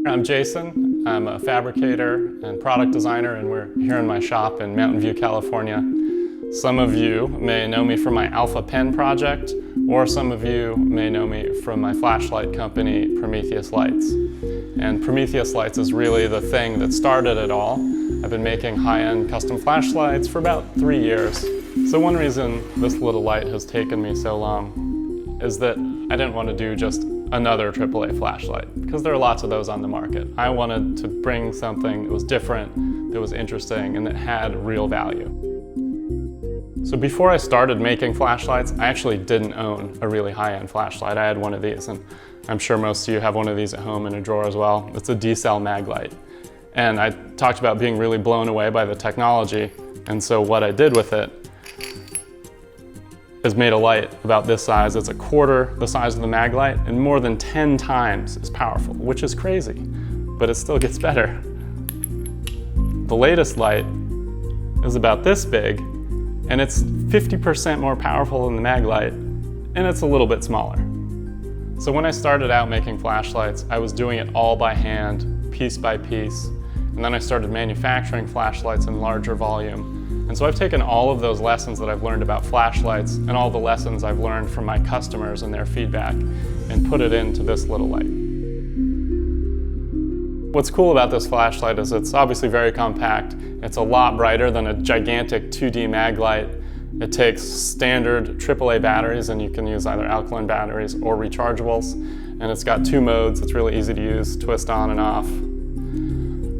I'm Jason. I'm a fabricator and product designer, and we're here in my shop in Mountain View, California. Some of you may know me from my Alpha Pen project, or some of you may know me from my flashlight company, Prometheus Lights. And Prometheus Lights is really the thing that started it all. I've been making high-end custom flashlights for about 3 years. So one reason this little light has taken me so long is that I didn't want to do just another AAA flashlight, because there are lots of those on the market. I wanted to bring something that was different, that was interesting, and that had real value. So before I started making flashlights, I actually didn't own a really high-end flashlight. I had one of these, and I'm sure most of you have one of these at home in a drawer as well. It's a D-cell mag light. And I talked about being really blown away by the technology, and so what I did with it is made a light about this size. It's a quarter the size of the mag light and more than 10 times as powerful, which is crazy, but it still gets better. The latest light is about this big, and it's 50% more powerful than the mag light, and it's a little bit smaller. So when I started out making flashlights, I was doing it all by hand, piece by piece, and then I started manufacturing flashlights in larger volume. And so I've taken all of those lessons that I've learned about flashlights and all the lessons I've learned from my customers and their feedback and put it into this little light. What's cool about this flashlight is it's obviously very compact. It's a lot brighter than a gigantic 2D mag light. It takes standard AAA batteries, and you can use either alkaline batteries or rechargeables. And it's got 2 modes. It's really easy to use, twist on and off.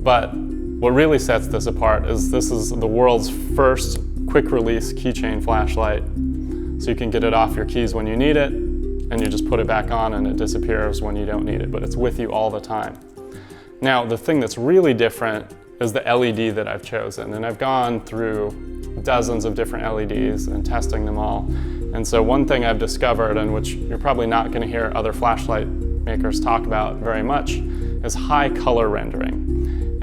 But what really sets this apart is this is the world's first quick release keychain flashlight. So you can get it off your keys when you need it, and you just put it back on and it disappears when you don't need it, but it's with you all the time. Now, the thing that's really different is the LED that I've chosen, and I've gone through dozens of different LEDs and testing them all. And so one thing I've discovered, and which you're probably not going to hear other flashlight makers talk about very much, is high color rendering.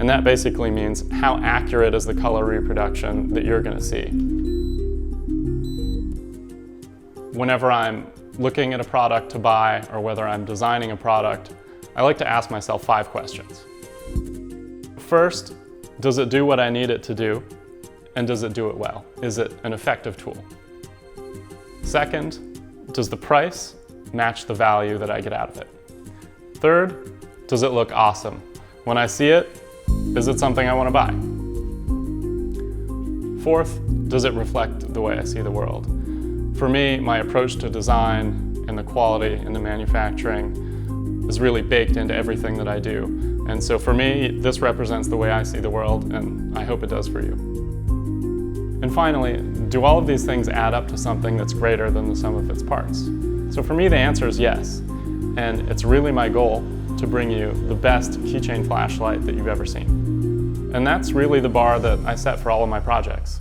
And that basically means how accurate is the color reproduction that you're going to see. Whenever I'm looking at a product to buy, or whether I'm designing a product, I like to ask myself 5 questions. First, does it do what I need it to do? And does it do it well? Is it an effective tool? Second, does the price match the value that I get out of it? Third, does it look awesome? When I see it, is it something I want to buy? Fourth, does it reflect the way I see the world? For me, my approach to design and the quality and the manufacturing is really baked into everything that I do. And so for me, this represents the way I see the world, and I hope it does for you. And finally, do all of these things add up to something that's greater than the sum of its parts? So for me, the answer is yes. And it's really my goal to bring you the best keychain flashlight that you've ever seen. And that's really the bar that I set for all of my projects.